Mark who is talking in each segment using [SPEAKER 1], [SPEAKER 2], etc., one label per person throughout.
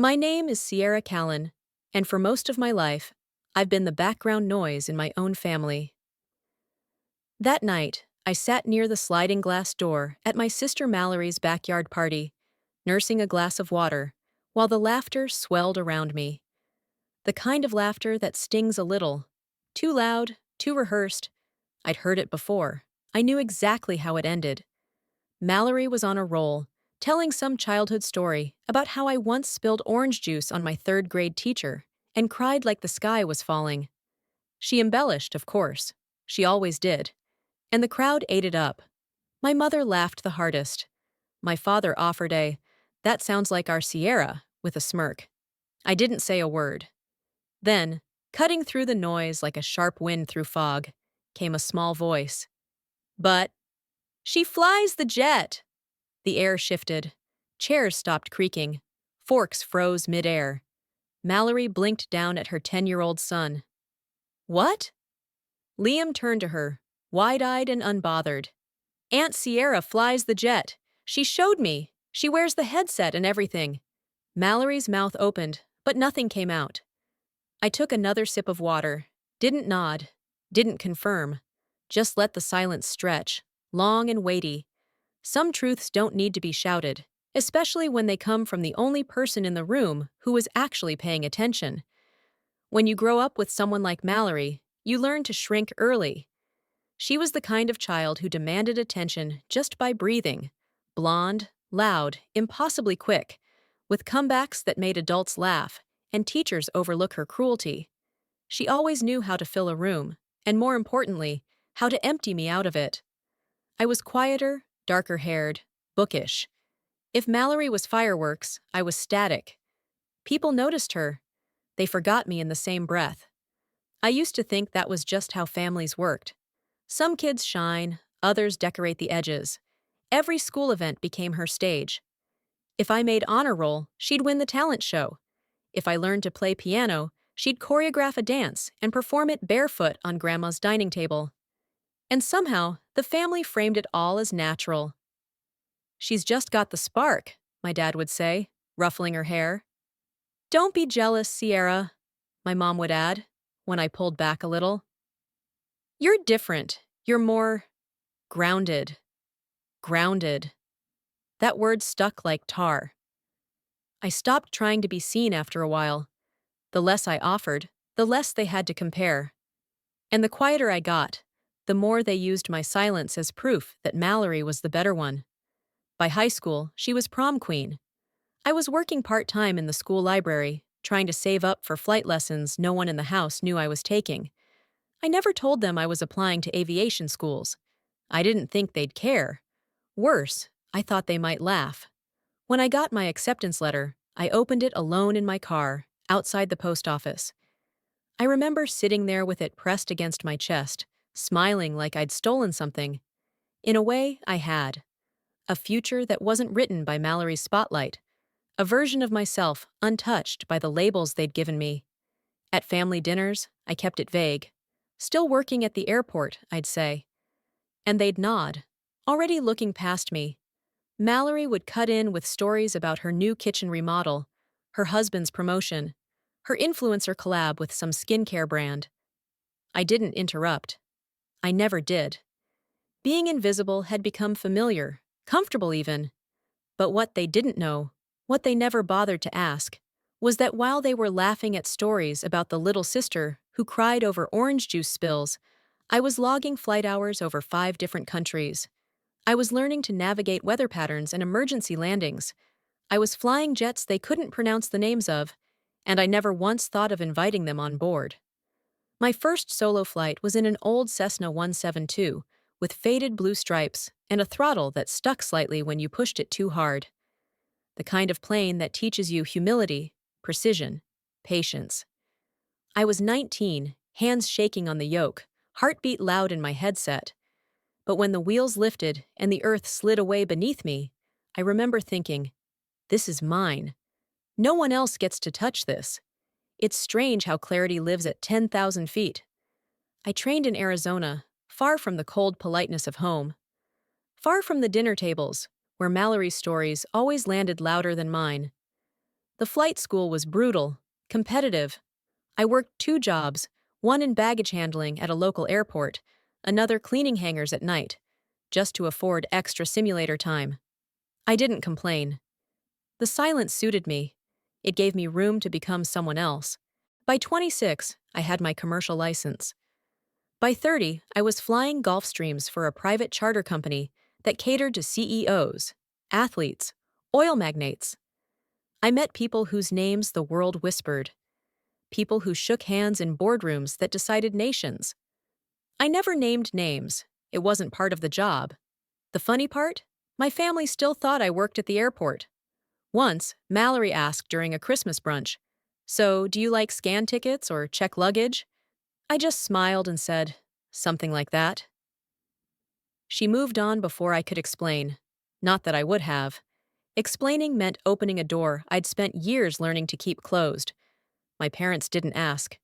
[SPEAKER 1] My name is Sierra Callen, and for most of my life, I've been the background noise in my own family. That night, I sat near the sliding glass door at my sister Mallory's backyard party, nursing a glass of water, while the laughter swelled around me. The kind of laughter that stings a little. Too loud, too rehearsed. I'd heard it before. I knew exactly how it ended. Mallory was on a roll, telling some childhood story about how I once spilled orange juice on my third-grade teacher and cried like the sky was falling. She embellished, of course. She always did. And the crowd ate it up. My mother laughed the hardest. My father offered "That sounds like our Sierra," with a smirk. I didn't say a word. Then, cutting through the noise like a sharp wind through fog, came a small voice. "But she flies the jet!" The air shifted. Chairs stopped creaking. Forks froze mid-air. Mallory blinked down at her 10-year-old son. "What?" Liam turned to her, wide-eyed and unbothered. "Aunt Sierra flies the jet. She showed me. She wears the headset and everything." Mallory's mouth opened, but nothing came out. I took another sip of water, didn't nod, didn't confirm, just let the silence stretch, long and weighty. Some truths don't need to be shouted, especially when they come from the only person in the room who was actually paying attention. When you grow up with someone like Mallory, you learn to shrink early. She was the kind of child who demanded attention just by breathing. Blonde, loud, impossibly quick, with comebacks that made adults laugh and teachers overlook her cruelty. She always knew how to fill a room, and more importantly, how to empty me out of it. I was quieter, darker-haired, bookish. If Mallory was fireworks, I was static. People noticed her. They forgot me in the same breath. I used to think that was just how families worked. Some kids shine, others decorate the edges. Every school event became her stage. If I made honor roll, she'd win the talent show. If I learned to play piano, she'd choreograph a dance and perform it barefoot on Grandma's dining table. And somehow, the family framed it all as natural. "She's just got the spark," my dad would say, ruffling her hair. "Don't be jealous, Sierra," my mom would add, when I pulled back a little. "You're different. You're more grounded." Grounded. That word stuck like tar. I stopped trying to be seen after a while. The less I offered, the less they had to compare. And the quieter I got, the more they used my silence as proof that Mallory was the better one. By high school, she was prom queen. I was working part-time in the school library, trying to save up for flight lessons no one in the house knew I was taking. I never told them I was applying to aviation schools. I didn't think they'd care. Worse, I thought they might laugh. When I got my acceptance letter, I opened it alone in my car, outside the post office. I remember sitting there with it pressed against my chest, smiling like I'd stolen something. In a way, I had. A future that wasn't written by Mallory's spotlight. A version of myself untouched by the labels they'd given me. At family dinners, I kept it vague. Still working at the airport, I'd say. And they'd nod, already looking past me. Mallory would cut in with stories about her new kitchen remodel, her husband's promotion, her influencer collab with some skincare brand. I didn't interrupt. I never did. Being invisible had become familiar, comfortable even. But what they didn't know, what they never bothered to ask, was that while they were laughing at stories about the little sister who cried over orange juice spills, I was logging flight hours over 5 different countries. I was learning to navigate weather patterns and emergency landings. I was flying jets they couldn't pronounce the names of, and I never once thought of inviting them on board. My first solo flight was in an old Cessna 172, with faded blue stripes and a throttle that stuck slightly when you pushed it too hard. The kind of plane that teaches you humility, precision, patience. I was 19, hands shaking on the yoke, heartbeat loud in my headset. But when the wheels lifted and the earth slid away beneath me, I remember thinking, this is mine. No one else gets to touch this. It's strange how clarity lives at 10,000 feet. I trained in Arizona, far from the cold politeness of home. Far from the dinner tables, where Mallory's stories always landed louder than mine. The flight school was brutal, competitive. I worked 2 jobs, one in baggage handling at a local airport, another cleaning hangars at night, just to afford extra simulator time. I didn't complain. The silence suited me. It gave me room to become someone else. By 26, I had my commercial license. By 30, I was flying Gulfstreams for a private charter company that catered to CEOs, athletes, oil magnates. I met people whose names the world whispered, people who shook hands in boardrooms that decided nations. I never named names. It wasn't part of the job. The funny part? My family still thought I worked at the airport. Once, Mallory asked during a Christmas brunch, "So, do you like scan tickets or check luggage?" I just smiled and said, "Something like that." She moved on before I could explain. Not that I would have. Explaining meant opening a door I'd spent years learning to keep closed. My parents didn't ask.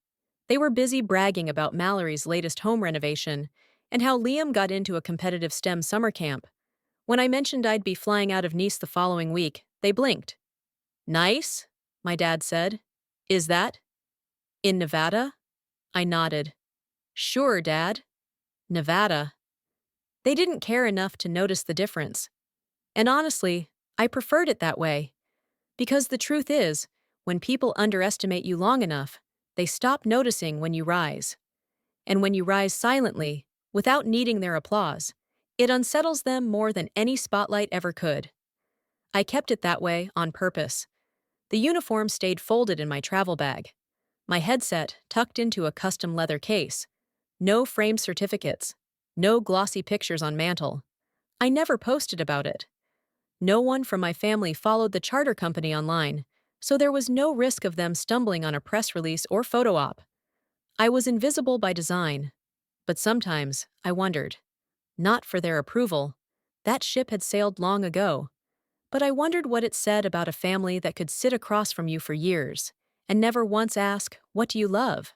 [SPEAKER 1] They were busy bragging about Mallory's latest home renovation and how Liam got into a competitive STEM summer camp. When I mentioned I'd be flying out of Nice the following week, they blinked. "Nice?" my dad said. "Is that in Nevada?" I nodded. "Sure, Dad. Nevada." They didn't care enough to notice the difference. And honestly, I preferred it that way. Because the truth is, when people underestimate you long enough, they stop noticing when you rise. And when you rise silently, without needing their applause, it unsettles them more than any spotlight ever could. I kept it that way on purpose. The uniform stayed folded in my travel bag. My headset tucked into a custom leather case. No framed certificates. No glossy pictures on mantle. I never posted about it. No one from my family followed the charter company online, so there was no risk of them stumbling on a press release or photo op. I was invisible by design. But sometimes, I wondered. Not for their approval. That ship had sailed long ago. But I wondered what it said about a family that could sit across from you for years and never once ask, "What do you love?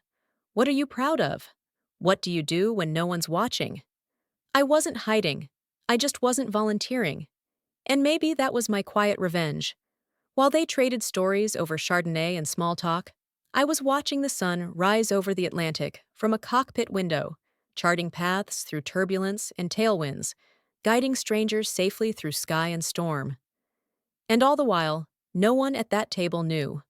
[SPEAKER 1] What are you proud of? What do you do when no one's watching?" I wasn't hiding. I just wasn't volunteering. And maybe that was my quiet revenge. While they traded stories over Chardonnay and small talk, I was watching the sun rise over the Atlantic from a cockpit window, charting paths through turbulence and tailwinds, guiding strangers safely through sky and storm. And all the while, no one at that table knew.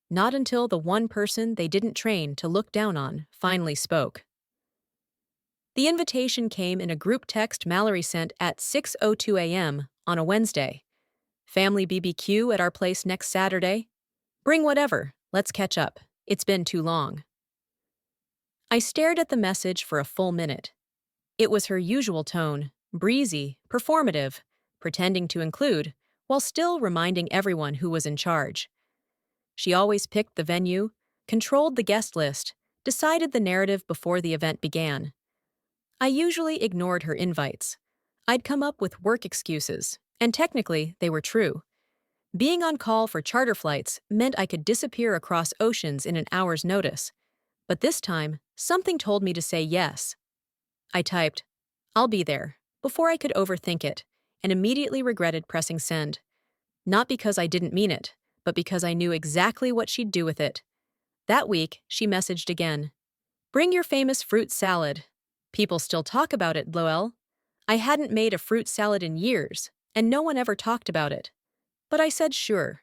[SPEAKER 1] Not until the one person they didn't train to look down on finally spoke. The invitation came in a group text Mallory sent at 6:02 a.m. on a Wednesday. "Family BBQ at our place next Saturday? Bring whatever, let's catch up. It's been too long." I stared at the message for a full minute. It was her usual tone, breezy, performative, pretending to include, while still reminding everyone who was in charge. She always picked the venue, controlled the guest list, decided the narrative before the event began. I usually ignored her invites. I'd come up with work excuses, and technically, they were true. Being on call for charter flights meant I could disappear across oceans in an hour's notice. But this time, something told me to say yes. I typed, "I'll be there," before I could overthink it, and immediately regretted pressing send. Not because I didn't mean it, but because I knew exactly what she'd do with it. That week, she messaged again. "Bring your famous fruit salad. People still talk about it, lol." I hadn't made a fruit salad in years, and no one ever talked about it. But I said sure.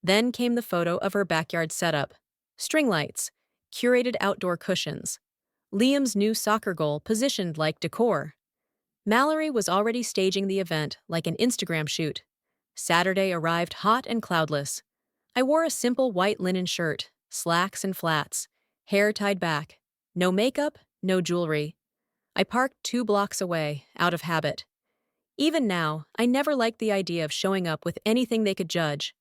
[SPEAKER 1] Then came the photo of her backyard setup. String lights, curated outdoor cushions. Liam's new soccer goal positioned like decor. Mallory was already staging the event like an Instagram shoot. Saturday arrived hot and cloudless. I wore a simple white linen shirt, slacks and flats, hair tied back. No makeup, no jewelry. I parked 2 blocks away, out of habit. Even now, I never liked the idea of showing up with anything they could judge.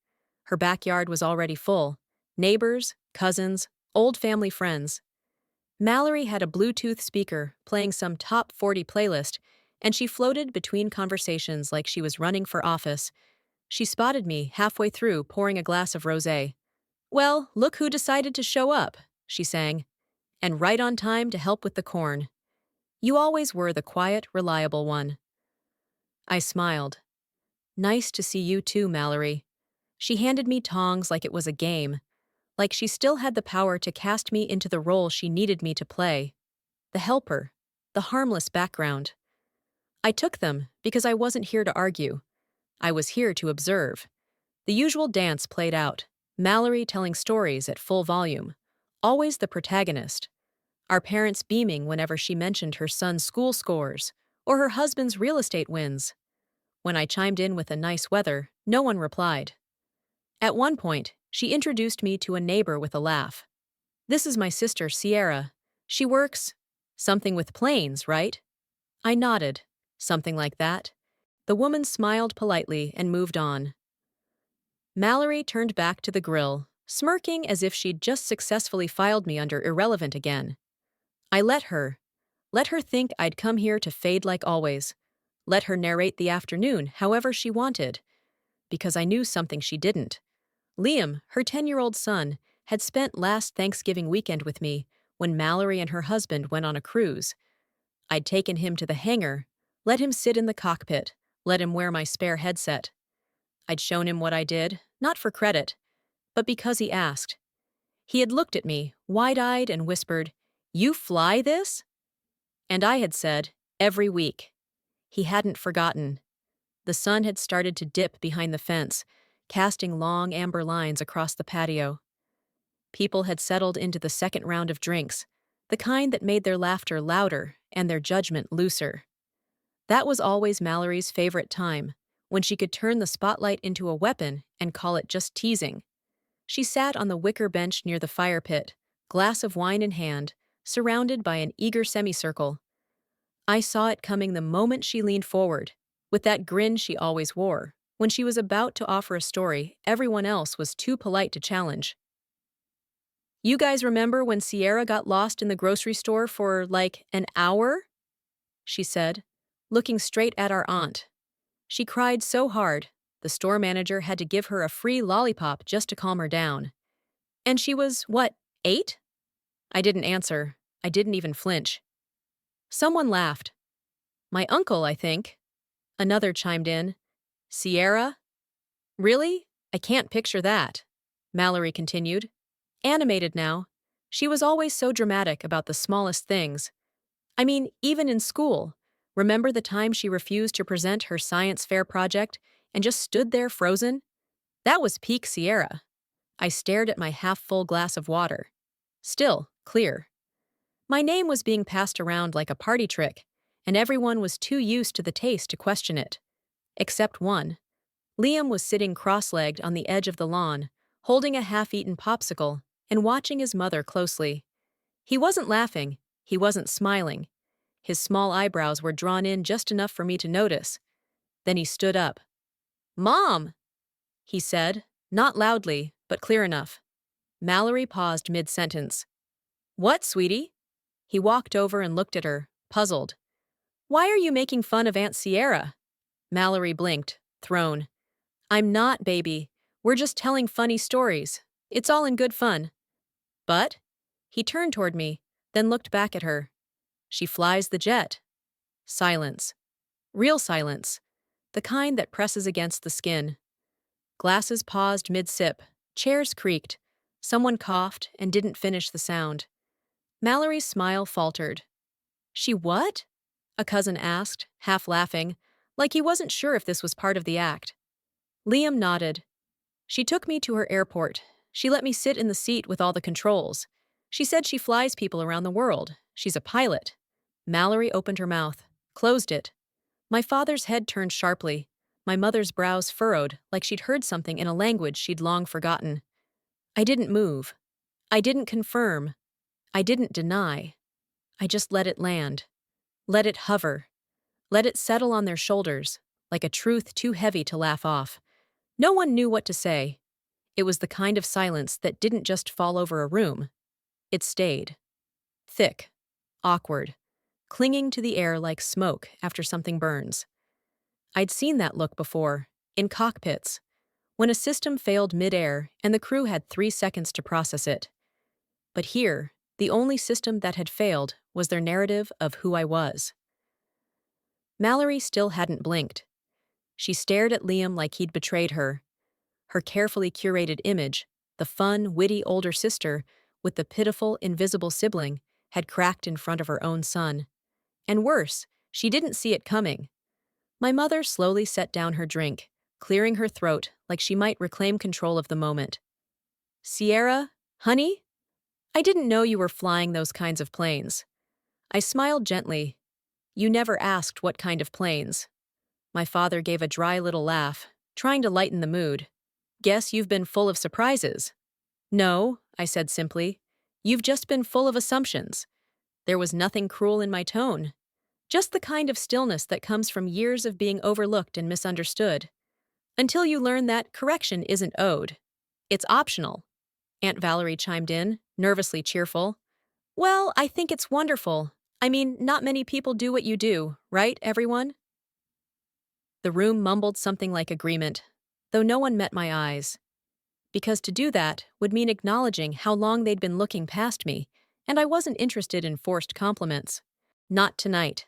[SPEAKER 1] Her backyard was already full. Neighbors, cousins, old family friends. Mallory had a Bluetooth speaker playing some top 40 playlist, and she floated between conversations like she was running for office. She spotted me halfway through pouring a glass of rosé. "Well, look who decided to show up," she sang. "And right on time to help with the corn. You always were the quiet, reliable one." I smiled. "Nice to see you too, Mallory." She handed me tongs like it was a game, like she still had the power to cast me into the role she needed me to play. The helper, the harmless background. I took them because I wasn't here to argue. I was here to observe. The usual dance played out, Mallory telling stories at full volume, always the protagonist, our parents beaming whenever she mentioned her son's school scores or her husband's real estate wins. When I chimed in with a nice weather, no one replied. At one point, she introduced me to a neighbor with a laugh. "This is my sister, Sierra. She works something with planes, right?" I nodded. Something like that. The woman smiled politely and moved on. Mallory turned back to the grill, smirking as if she'd just successfully filed me under irrelevant again. I let her. Let her think I'd come here to fade like always. Let her narrate the afternoon however she wanted. Because I knew something she didn't. Liam, her 10-year-old son, had spent last Thanksgiving weekend with me when Mallory and her husband went on a cruise. I'd taken him to the hangar, let him sit in the cockpit, let him wear my spare headset. I'd shown him what I did, not for credit, but because he asked. He had looked at me, wide-eyed, and whispered, "You fly this?" And I had said, "Every week." He hadn't forgotten. The sun had started to dip behind the fence, casting long amber lines across the patio. People had settled into the second round of drinks, the kind that made their laughter louder and their judgment looser. That was always Mallory's favorite time, when she could turn the spotlight into a weapon and call it just teasing. She sat on the wicker bench near the fire pit, glass of wine in hand, surrounded by an eager semicircle. I saw it coming the moment she leaned forward, with that grin she always wore, when she was about to offer a story everyone else was too polite to challenge. "You guys remember when Sierra got lost in the grocery store for, like, an hour?" she said, looking straight at our aunt. She cried so hard, the store manager had to give her a free lollipop just to calm her down. And she was, what, 8? I didn't answer. I didn't even flinch. Someone laughed. "My uncle, I think." Another chimed in. "Sierra? Really? I can't picture that," Mallory continued. Animated now. She was always so dramatic about the smallest things. I mean, even in school. Remember the time she refused to present her science fair project and just stood there frozen? That was peak Sierra. I stared at my half-full glass of water. Still, clear. My name was being passed around like a party trick, and everyone was too used to the taste to question it. Except one. Liam was sitting cross-legged on the edge of the lawn, holding a half-eaten popsicle and watching his mother closely. He wasn't laughing. He wasn't smiling. His small eyebrows were drawn in just enough for me to notice. Then he stood up. "Mom!" he said, not loudly, but clear enough. Mallory paused mid-sentence. "What, sweetie?" He walked over and looked at her, puzzled. "Why are you making fun of Aunt Sierra?" Mallory blinked, thrown. "I'm not, baby. We're just telling funny stories. It's all in good fun." "But?" He turned toward me, then looked back at her. "She flies the jet." Silence. Real silence. The kind that presses against the skin. Glasses paused mid-sip. Chairs creaked. Someone coughed and didn't finish the sound. Mallory's smile faltered. "She what?" a cousin asked, half laughing, like he wasn't sure if this was part of the act. Liam nodded. "She took me to her airport. She let me sit in the seat with all the controls. She said she flies people around the world. She's a pilot." Mallory opened her mouth, closed it. My father's head turned sharply. My mother's brows furrowed like she'd heard something in a language she'd long forgotten. I didn't move. I didn't confirm. I didn't deny. I just let it land. Let it hover. Let it settle on their shoulders, like a truth too heavy to laugh off. No one knew what to say. It was the kind of silence that didn't just fall over a room. It stayed. Thick. Awkward. Clinging to the air like smoke after something burns. I'd seen that look before, in cockpits, when a system failed mid-air and the crew had 3 seconds to process it. But here, the only system that had failed was their narrative of who I was. Mallory still hadn't blinked. She stared at Liam like he'd betrayed her. Her carefully curated image, the fun, witty older sister with the pitiful, invisible sibling, had cracked in front of her own son. And worse, she didn't see it coming. My mother slowly set down her drink, clearing her throat like she might reclaim control of the moment. Sierra, honey? I didn't know you were flying those kinds of planes. I smiled gently. You never asked what kind of planes. My father gave a dry little laugh, trying to lighten the mood. Guess you've been full of surprises. No, I said simply. You've just been full of assumptions. There was nothing cruel in my tone. Just the kind of stillness that comes from years of being overlooked and misunderstood. Until you learn that correction isn't owed. It's optional. Aunt Valerie chimed in, nervously cheerful. Well, I think it's wonderful. I mean, not many people do what you do, right, everyone? The room mumbled something like agreement, though no one met my eyes. Because to do that would mean acknowledging how long they'd been looking past me, and I wasn't interested in forced compliments. Not tonight.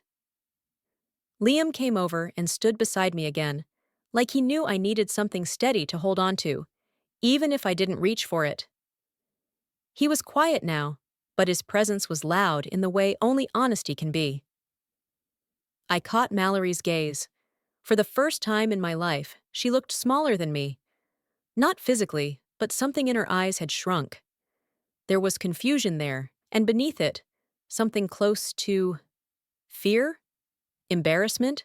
[SPEAKER 1] Liam came over and stood beside me again, like he knew I needed something steady to hold on to, even if I didn't reach for it. He was quiet now, but his presence was loud in the way only honesty can be. I caught Mallory's gaze. For the first time in my life, she looked smaller than me. Not physically, but something in her eyes had shrunk. There was confusion there, and beneath it, something close to fear? Embarrassment?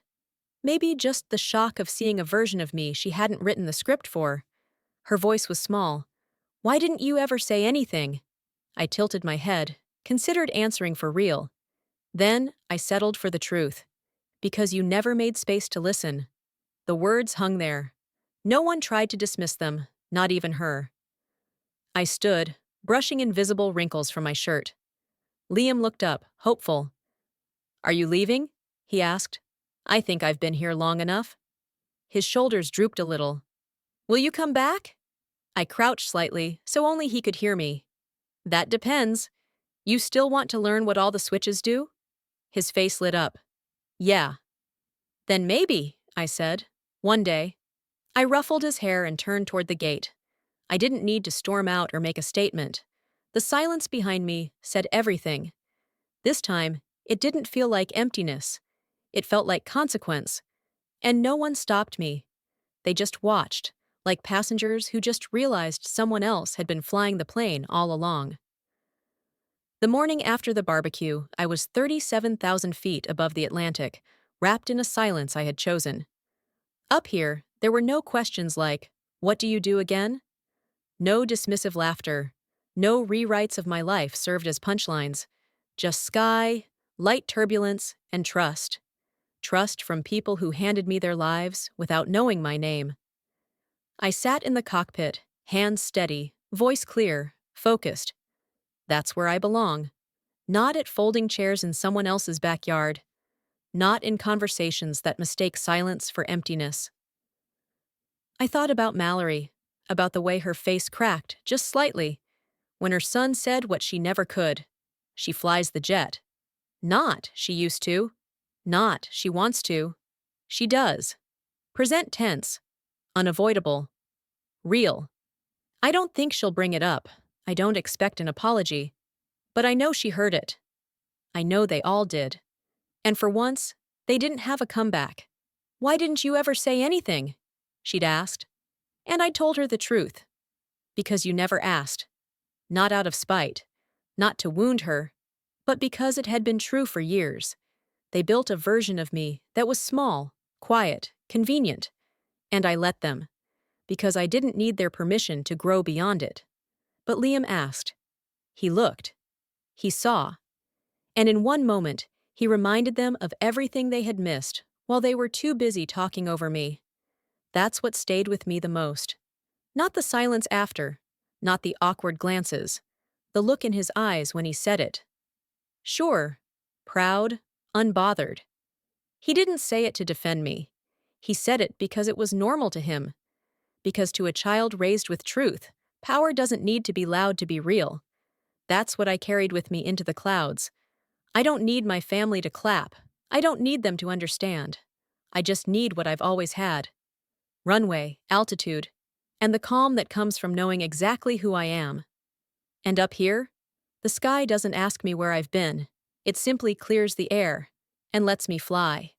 [SPEAKER 1] Maybe just the shock of seeing a version of me she hadn't written the script for. Her voice was small. Why didn't you ever say anything? I tilted my head, considered answering for real. Then I settled for the truth. Because you never made space to listen. The words hung there. No one tried to dismiss them, not even her. I stood, brushing invisible wrinkles from my shirt. Liam looked up, hopeful. Are you leaving? He asked. I think I've been here long enough. His shoulders drooped a little. Will you come back? I crouched slightly, so only he could hear me. That depends. You still want to learn what all the switches do? His face lit up. Yeah. Then maybe, I said. One day. I ruffled his hair and turned toward the gate. I didn't need to storm out or make a statement. The silence behind me said everything. This time, it didn't feel like emptiness. It felt like consequence. And no one stopped me. They just watched, like passengers who just realized someone else had been flying the plane all along. The morning after the barbecue, I was 37,000 feet above the Atlantic, wrapped in a silence I had chosen. Up here, there were no questions like, "What do you do again?" No dismissive laughter. No rewrites of my life served as punchlines. Just sky, light turbulence, and trust. Trust from people who handed me their lives without knowing my name. I sat in the cockpit, hands steady, voice clear, focused. That's where I belong. Not at folding chairs in someone else's backyard. Not in conversations that mistake silence for emptiness. I thought about Mallory, about the way her face cracked, just slightly, when her son said what she never could. She flies the jet. Not, she used to. Not, she wants to. She does. Present tense. Unavoidable. Real. I don't think she'll bring it up. I don't expect an apology. But I know she heard it. I know they all did. And for once, they didn't have a comeback. Why didn't you ever say anything? She'd asked. And I told her the truth. Because you never asked. Not out of spite. Not to wound her. But because it had been true for years. They built a version of me that was small, quiet, convenient. And I let them. Because I didn't need their permission to grow beyond it. But Liam asked. He looked. He saw. And in one moment, he reminded them of everything they had missed while they were too busy talking over me. That's what stayed with me the most. Not the silence after, not the awkward glances, the look in his eyes when he said it. Sure, proud, unbothered. He didn't say it to defend me. He said it because it was normal to him. Because to a child raised with truth, power doesn't need to be loud to be real. That's what I carried with me into the clouds. I don't need my family to clap. I don't need them to understand. I just need what I've always had. Runway, altitude, and the calm that comes from knowing exactly who I am. And up here, the sky doesn't ask me where I've been, it simply clears the air and lets me fly.